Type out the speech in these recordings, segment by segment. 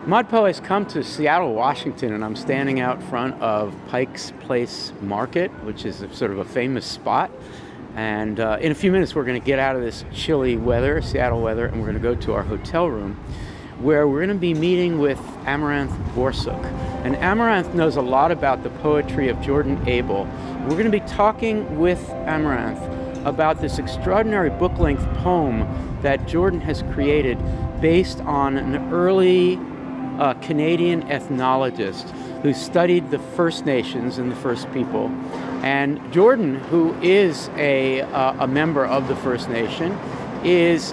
ModPo has come to Seattle, Washington, and I'm standing out front of Pike's Place Market, which is sort of a famous spot. And in a few minutes, we're going to get out of this chilly weather, Seattle weather, and we're going to go to our hotel room, where we're going to be meeting with Amaranth Borsuk. And Amaranth knows a lot about the poetry of Jordan Abel. We're going to be talking with Amaranth about this extraordinary book-length poem that Jordan has created based on an early Canadian ethnologist who studied the First Nations and the First People. And Jordan, who is a member of the First Nation, is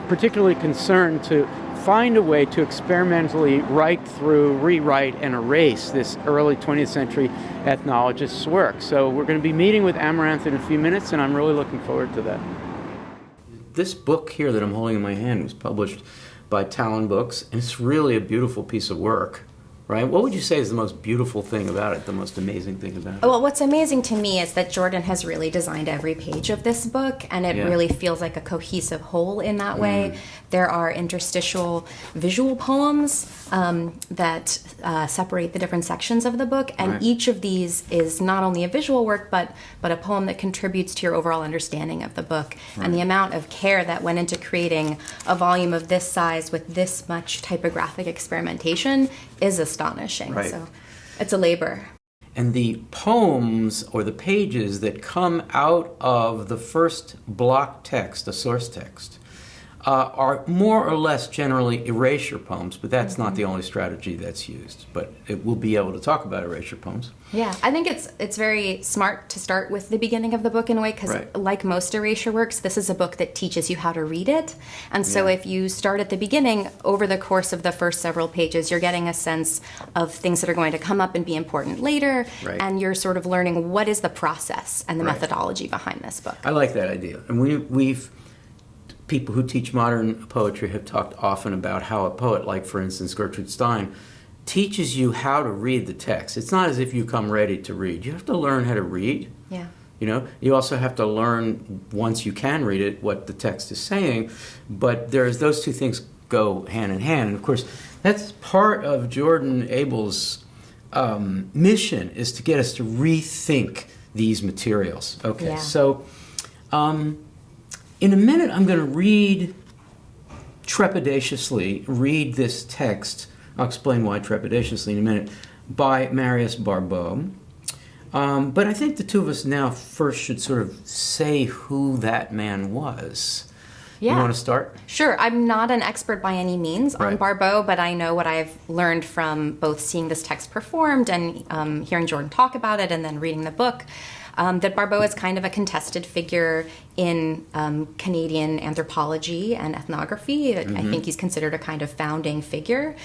particularly concerned to find a way to experimentally write through, rewrite, and erase this early 20th century ethnologist's work. So we're going to be meeting with Amaranth in a few minutes, and I'm really looking forward to that. This book here that I'm holding in my hand was published by Talon Books, and it's really a beautiful piece of work, right? What would you say is the most beautiful thing about it, the most amazing thing about it? Well, what's amazing to me is that Jordan has really designed every page of this book, and it really feels like a cohesive whole in that way. There are interstitial visual poems that separate the different sections of the book, and each of these is not only a visual work, but a poem that contributes to your overall understanding of the book. And the amount of care that went into creating a volume of this size with this much typographic experimentation is astonishing. So it's a labor. And the poems or the pages that come out of the first block text, the source text, are more or less generally erasure poems, but that's not the only strategy that's used. But we'll be able to talk about erasure poems. Yeah, I think it's very smart to start with the beginning of the book in a way, because like most erasure works, this is a book that teaches you how to read it. And so if you start at the beginning, over the course of the first several pages, you're getting a sense of things that are going to come up and be important later, and you're sort of learning what is the process and the methodology behind this book. I like that idea. And we've people who teach modern poetry have talked often about how a poet, like for instance Gertrude Stein, teaches you how to read the text. It's not as if you come ready to read. You have to learn how to read. Yeah. You know, you also have to learn, once you can read it, what the text is saying. But those two things go hand in hand. And of course, that's part of Jordan Abel's mission, is to get us to rethink these materials. Okay, so in a minute, I'm going to read this text. I'll explain why trepidatiously in a minute, by Marius Barbeau. But I think the two of us now first should sort of say who that man was. You want to start? Sure. I'm not an expert by any means on Barbeau, but I know what I've learned from both seeing this text performed and hearing Jordan talk about it and then reading the book. That Barbeau is kind of a contested figure in Canadian anthropology and ethnography. I think he's considered a kind of founding figure,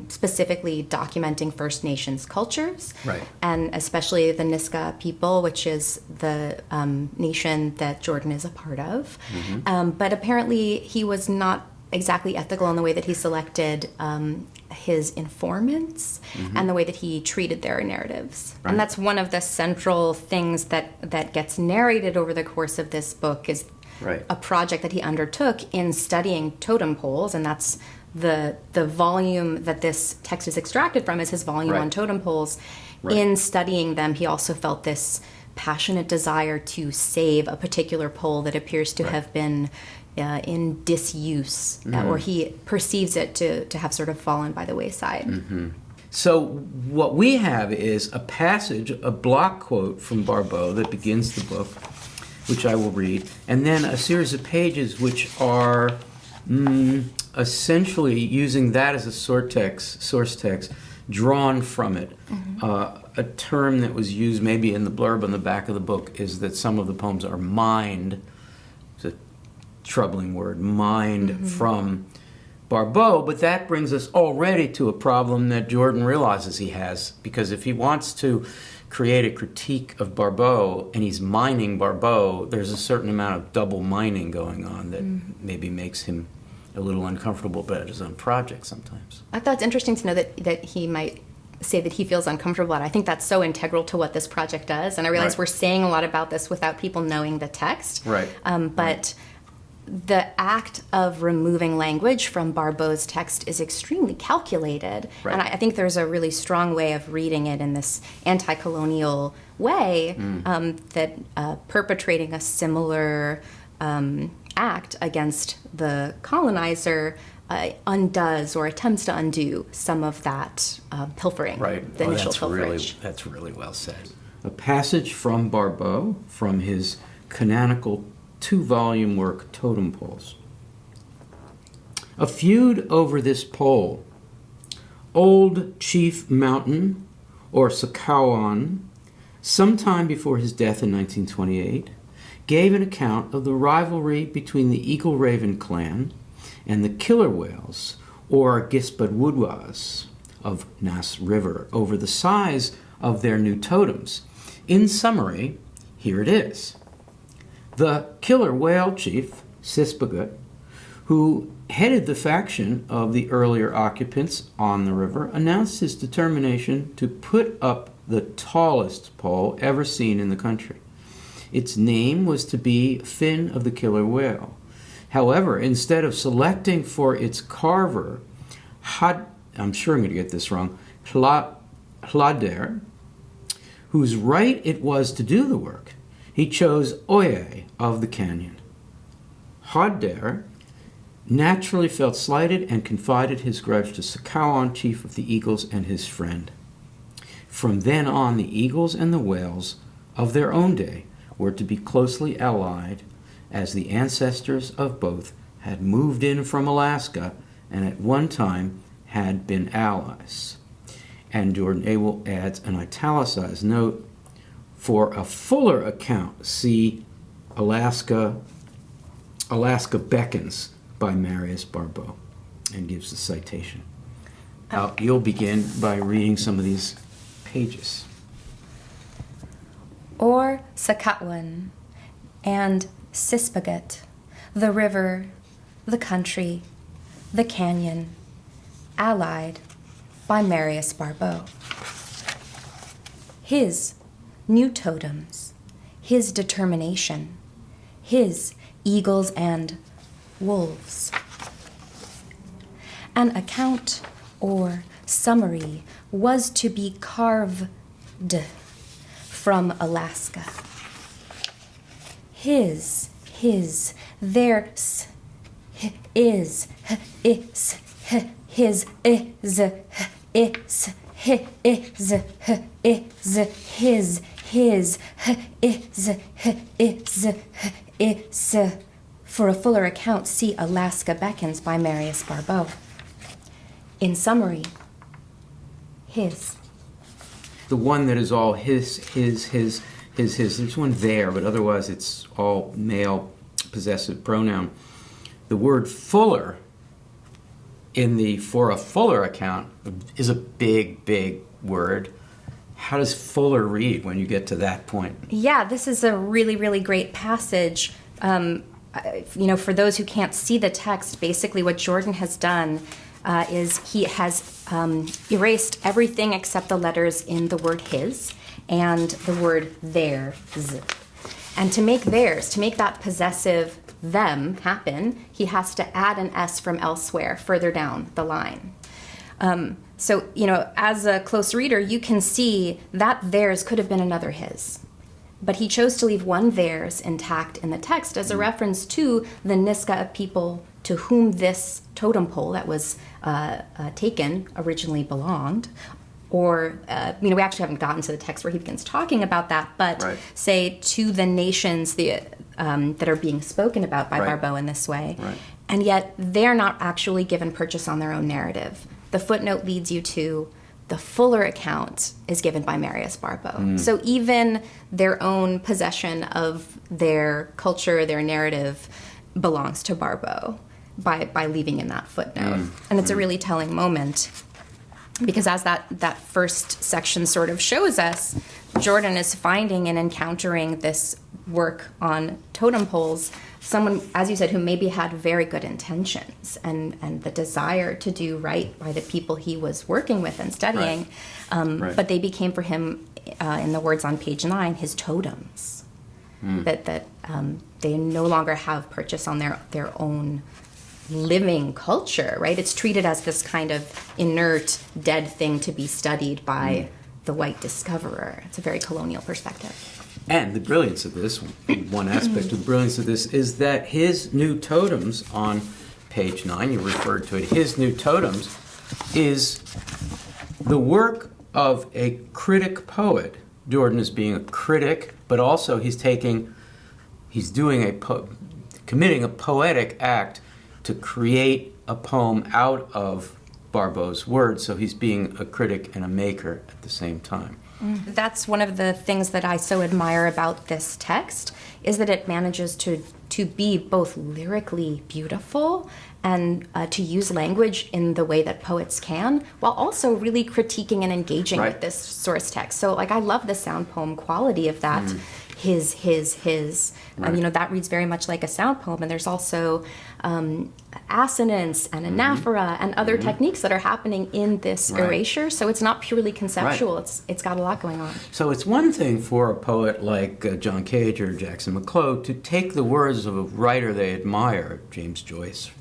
specifically documenting First Nations cultures, and especially the Niska people, which is the nation that Jordan is a part of. But apparently he was not exactly ethical in the way that he selected his informants and the way that he treated their narratives. And that's one of the central things that gets narrated over the course of this book is a project that he undertook in studying totem poles, and that's the volume that this text is extracted from is his volume on totem poles. In studying them, he also felt this passionate desire to save a particular pole that appears to have been in disuse, or he perceives it to have sort of fallen by the wayside. So what we have is a passage, a block quote from Barbeau that begins the book, which I will read, and then a series of pages which are essentially using that as a source text, drawn from it. A term that was used maybe in the blurb on the back of the book is that some of the poems are mined. It's a troubling word, mined from Barbeau, but that brings us already to a problem that Jordan realizes he has, because if he wants to create a critique of Barbeau and he's mining Barbeau, there's a certain amount of double mining going on that maybe makes him a little uncomfortable about his own project sometimes. I thought it's interesting to know that he might say that he feels uncomfortable at it. I think that's so integral to what this project does, and I realize we're saying a lot about this without people knowing the text. But the act of removing language from Barbot's text is extremely calculated. Right. And I think there's a really strong way of reading it in this anti-colonial way, that perpetrating a similar act against the colonizer undoes or attempts to undo some of that pilfering, the initial pilferage. That's really well said. A passage from Barbot from his canonical 2-volume work, Totem Poles. A feud over this pole. Old Chief Mountain, or Sakawan, sometime before his death in 1928, gave an account of the rivalry between the Eagle Raven clan and the Killer Whales, or Gispadwudwas, of Nass River, over the size of their new totems. In summary, here it is. The Killer Whale chief, Sispagud, who headed the faction of the earlier occupants on the river, announced his determination to put up the tallest pole ever seen in the country. Its name was to be Fin of the Killer Whale. However, instead of selecting for its carver, I'm sure I'm going to get this wrong, Hlader, whose right it was to do the work, he chose Oye of the canyon. Hlader naturally felt slighted and confided his grudge to Sakawan, chief of the Eagles, and his friend. From then on, the Eagles and the Whales of their own day were to be closely allied, as the ancestors of both had moved in from Alaska and at one time had been allies. And Jordan Abel adds an italicized note, for a fuller account, see Alaska Beckons by Marius Barbot, and gives the citation. You'll begin by reading some of these pages. Or Sakatwan and Sispagud, the river, the country, the canyon, allied by Marius Barbot. His new totems, his determination, his eagles and wolves. An account or summary was to be carved from Alaska. Theirs, is, his, For a fuller account, see Alaska Beckons by Marius Barbot. In summary, his. The one that is all his. There's one there, but otherwise it's all male possessive pronoun. The word fuller for a fuller account is a big, big word. How does fuller read when you get to that point? Yeah, this is a really, really great passage. For those who can't see the text, basically what Jordan has done is he has erased everything except the letters in the word his and the word theirs. And to make that possessive them happen, he has to add an S from elsewhere further down the line. So, as a close reader, you can see that theirs could have been another his. But he chose to leave one theirs intact in the text as a reference to the Niska people to whom this totem pole that was taken originally belonged. Or, we actually haven't gotten to the text where he begins talking about that, but say to the nations that are being spoken about by Barbot in this way. Right. And yet they're not actually given purchase on their own narrative. The footnote leads you to the fuller account is given by Marius Barbot. So even their own possession of their culture, their narrative, belongs to Barbot by leaving in that footnote. And it's a really telling moment, because as that first section sort of shows us, Jordan is finding and encountering this work on totem poles, someone, as you said, who maybe had very good intentions and the desire to do right by the people he was working with and studying, but they became for him, in the words on page 9, his totems. That they no longer have purchase on their own living culture, right? It's treated as this kind of inert, dead thing to be studied by the white discoverer. It's a very colonial perspective. And the brilliance of this, one aspect of the brilliance of this, is that his new totems on page 9, you referred to it, his new totems is the work of a critic poet. Jordan is being a critic, but also he's committing a poetic act to create a poem out of Barbeau's words, so he's being a critic and a maker at the same time. That's one of the things that I so admire about this text, is that it manages to be both lyrically beautiful and to use language in the way that poets can, while also really critiquing and engaging with this source text. So, like, I love the sound poem quality of that. His. Right. That reads very much like a sound poem, and there's also assonance and anaphora and other techniques that are happening in this erasure. So it's not purely conceptual. Right. It's got a lot going on. So it's one thing for a poet like John Cage or Jackson McClough to take the words of a writer they admire, James Joyce,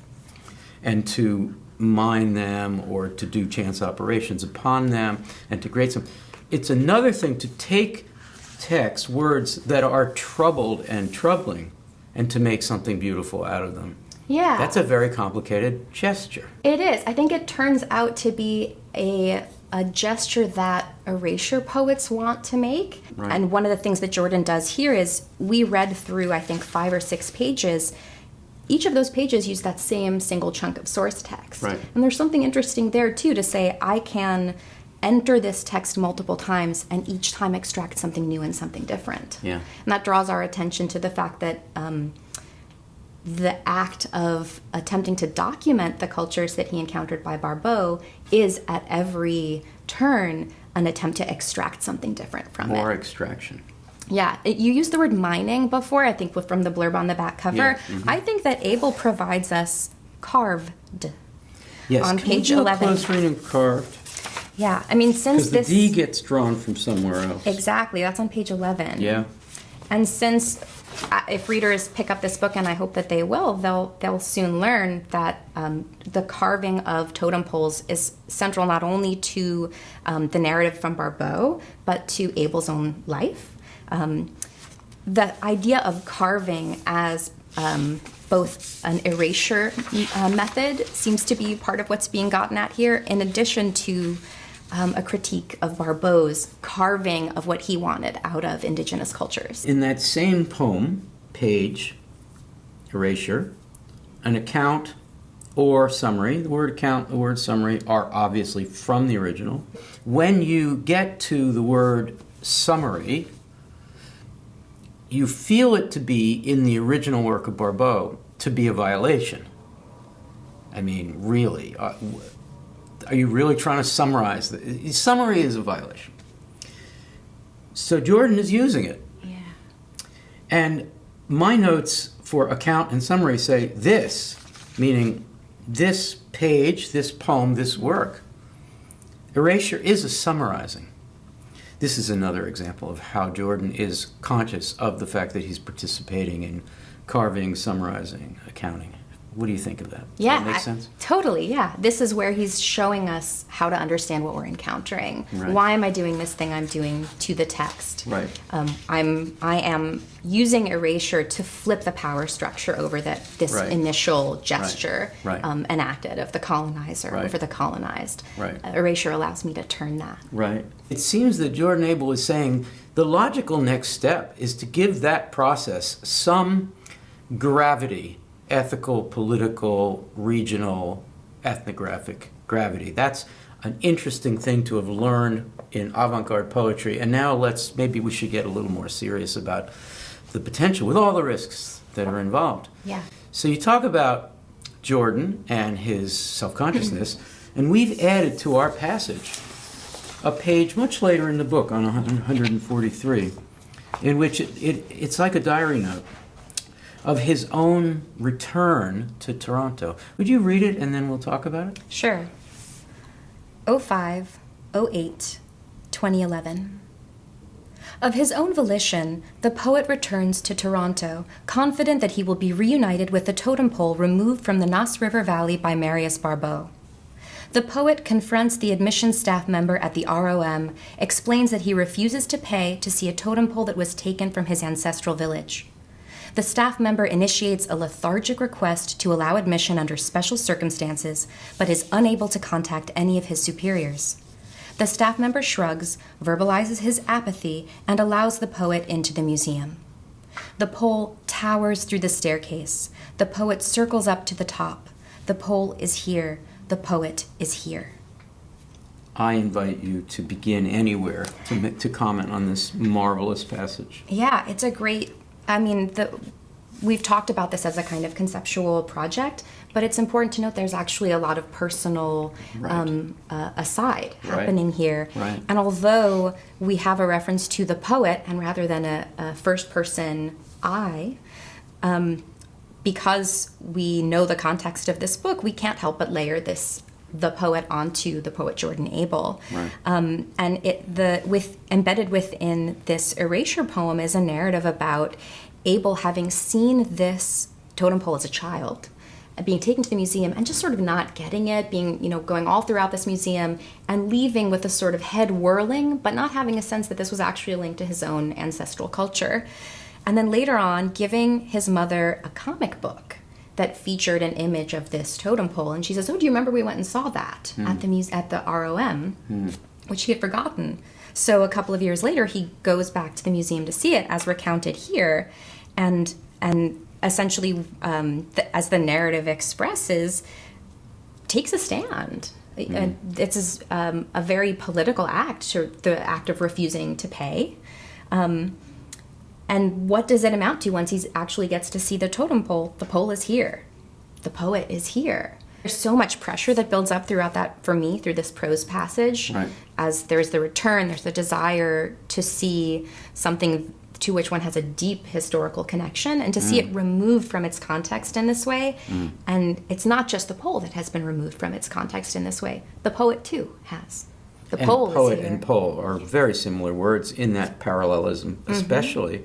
and to mine them or to do chance operations upon them and to grade some. It's another thing to take text, words that are troubled and troubling, and to make something beautiful out of them. Yeah. That's a very complicated gesture. It is. I think it turns out to be a gesture that erasure poets want to make. Right. And one of the things that Jordan does here is, we read through, I think, 5 or 6 pages. Each of those pages use that same single chunk of source text. Right. And there's something interesting there, too, to say, I can enter this text multiple times and each time extract something new and something different. Yeah. And that draws our attention to the fact that the act of attempting to document the cultures that he encountered by Barbeau is at every turn an attempt to extract something different from it. More extraction. Yeah, you used the word mining before, I think, from the blurb on the back cover. Yeah. Mm-hmm. I think that Abel provides us carved on page 11. Can you do a close reading of carved? Yeah, I mean, since this... Because the D gets drawn from somewhere else. Exactly, that's on page 11. Yeah. And since, if readers pick up this book, and I hope that they will, they'll soon learn that the carving of totem poles is central not only to the narrative from Barbeau, but to Abel's own life. The idea of carving as both an erasure method seems to be part of what's being gotten at here, in addition to a critique of Barbeau's carving of what he wanted out of indigenous cultures. In that same poem, page, erasure, an account or summary, the word account, the word summary are obviously from the original. When you get to the word summary, you feel it to be, in the original work of Barbeau, to be a violation. I mean, really. Are you really trying to summarize? Summary is a violation. So Jordan is using it. Yeah. And my notes for account and summary say this, meaning this page, this poem, this work. Erasure is a summarizing. This is another example of how Jordan is conscious of the fact that he's participating in carving, summarizing, accounting. What do you think of that? Does that make sense? Totally, yeah. This is where he's showing us how to understand what we're encountering. Right. Why am I doing this thing I'm doing to the text? Right. I am using erasure to flip the power structure over this initial gesture enacted of the colonizer over the colonized. Right. Erasure allows me to turn that. Right. It seems that Jordan Abel is saying the logical next step is to give that process some gravity. Ethical, political, regional, ethnographic gravity. That's an interesting thing to have learned in avant-garde poetry. And now maybe we should get a little more serious about the potential with all the risks that are involved. Yeah. So you talk about Jordan and his self-consciousness, and we've added to our passage a page much later in the book on 143, in which it's like a diary note of his own return to Toronto. Would you read it and then we'll talk about it? Sure. 05, 08, 2011. Of his own volition, the poet returns to Toronto, confident that he will be reunited with the totem pole removed from the Nass River Valley by Marius Barbeau. The poet confronts the admissions staff member at the ROM, explains that he refuses to pay to see a totem pole that was taken from his ancestral village. The staff member initiates a lethargic request to allow admission under special circumstances, but is unable to contact any of his superiors. The staff member shrugs, verbalizes his apathy, and allows the poet into the museum. The pole towers through the staircase. The poet circles up to the top. The pole is here. The poet is here. I invite you to begin anywhere to comment on this marvelous passage. Yeah, it's a great, we've talked about this as a kind of conceptual project, but it's important to note there's actually a lot of personal aside happening here. Right. And although we have a reference to the poet, and rather than a first person I, because we know the context of this book, we can't help but layer the poet onto the poet Jordan Abel. Right. And embedded within this erasure poem is a narrative about Abel having seen this totem pole as a child, being taken to the museum and just sort of not getting it, going all throughout this museum and leaving with a sort of head whirling, but not having a sense that this was actually a link to his own ancestral culture. And then later on, giving his mother a comic book that featured an image of this totem pole. And she says, "Oh, do you remember we went and saw that at the ROM?" Which he had forgotten. So a couple of years later, he goes back to the museum to see it, as recounted here, and essentially, as the narrative expresses, takes a stand. It's a very political act, the act of refusing to pay. And what does it amount to once he actually gets to see the totem pole? The pole is here. The poet is here. There's so much pressure that builds up throughout that, for me, through this prose passage. Right. As there's the return, there's the desire to see something to which one has a deep historical connection, and to see it removed from its context in this way. And it's not just the pole that has been removed from its context in this way. The poet, too, has. The pole poet is here. and pole are very similar words in that parallelism, especially.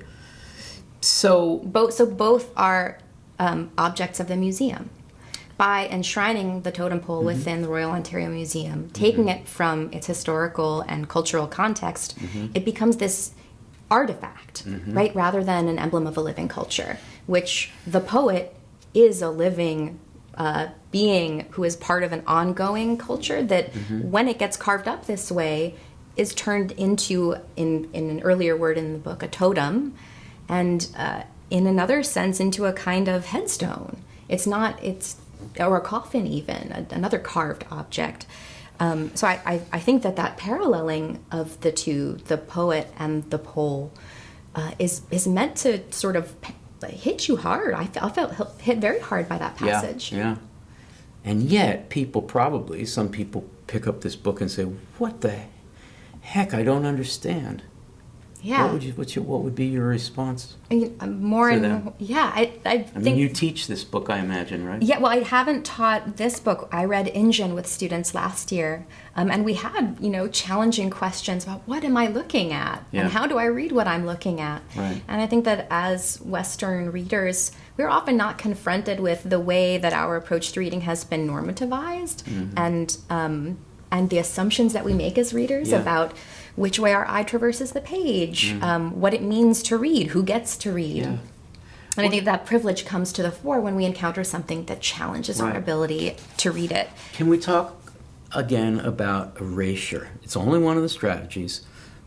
So both are objects of the museum. By enshrining the totem pole within the Royal Ontario Museum, taking it from its historical and cultural context, it becomes this artifact, right, rather than an emblem of a living culture, which the poet is a living being who is part of an ongoing culture that, when it gets carved up this way, is turned into, in an earlier word in the book, a totem, and in another sense, into a kind of headstone. Or a coffin even, another carved object. So I think that paralleling of the two, the poet and the pole, is meant to sort of hit you hard. I felt hit very hard by that passage. Yeah. And yet, some people pick up this book and say, "What the heck? I don't understand." Yeah. What would be your response? I think you teach this book, I imagine, right? Yeah, well, I haven't taught this book. I read Injun with students last year, and we had, challenging questions about what am I looking at, and how do I read what I'm looking at? Right. And I think that as Western readers, we're often not confronted with the way that our approach to reading has been normativized, and the assumptions that we make as readers about which way our eye traverses the page, what it means to read, who gets to read. Yeah. And I think that privilege comes to the fore when we encounter something that challenges our ability to read it. Can we talk again about erasure? It's only one of the strategies,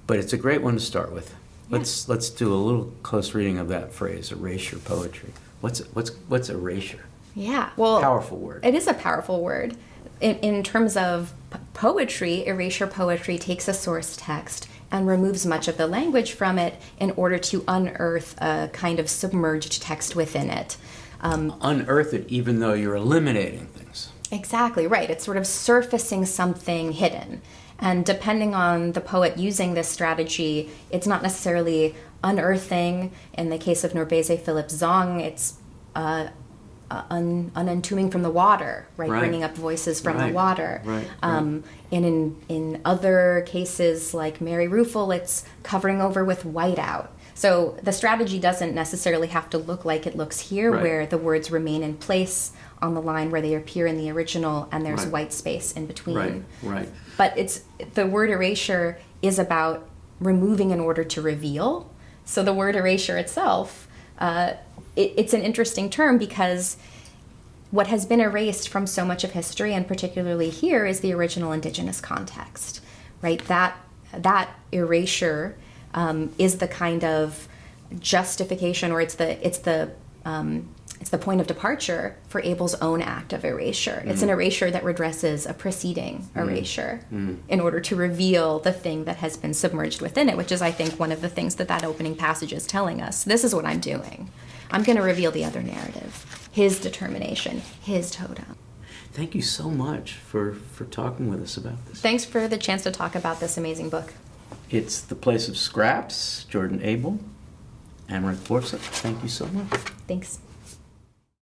but it's a great one to start with. Let's do a little close reading of that phrase, erasure poetry. What's erasure? Yeah, well, Powerful word. It is a powerful word. In terms of poetry, erasure poetry takes a source text and removes much of the language from it in order to unearth a kind of submerged text within it. Unearth it even though you're eliminating things. Exactly, right. It's sort of surfacing something hidden. And depending on the poet using this strategy, it's not necessarily unearthing. In the case of Norbese Philip Zong, it's unentombing from the water, right? Right. Bringing up voices from the Right. water. Right. And in other cases, like Mary Ruefle, it's covering over with whiteout. So the strategy doesn't necessarily have to look like it looks here, Right. where the words remain in place on the line where they appear in the original, and there's Right. white space in between. Right. Right. But the word erasure is about removing in order to reveal. So the word erasure itself, it's an interesting term, because what has been erased from so much of history, and particularly here, is the original indigenous context, right? That erasure is the kind of justification, or it's the point of departure for Abel's own act of erasure. It's an erasure that redresses a preceding erasure in order to reveal the thing that has been submerged within it, which is, I think, one of the things that opening passage is telling us. This is what I'm doing. I'm going to reveal the other narrative, his determination, his totem. Thank you so much for talking with us about this. Thanks for the chance to talk about this amazing book. It's The Place of Scraps, Jordan Abel, Amaranth Borsuk. Thank you so much. Thanks.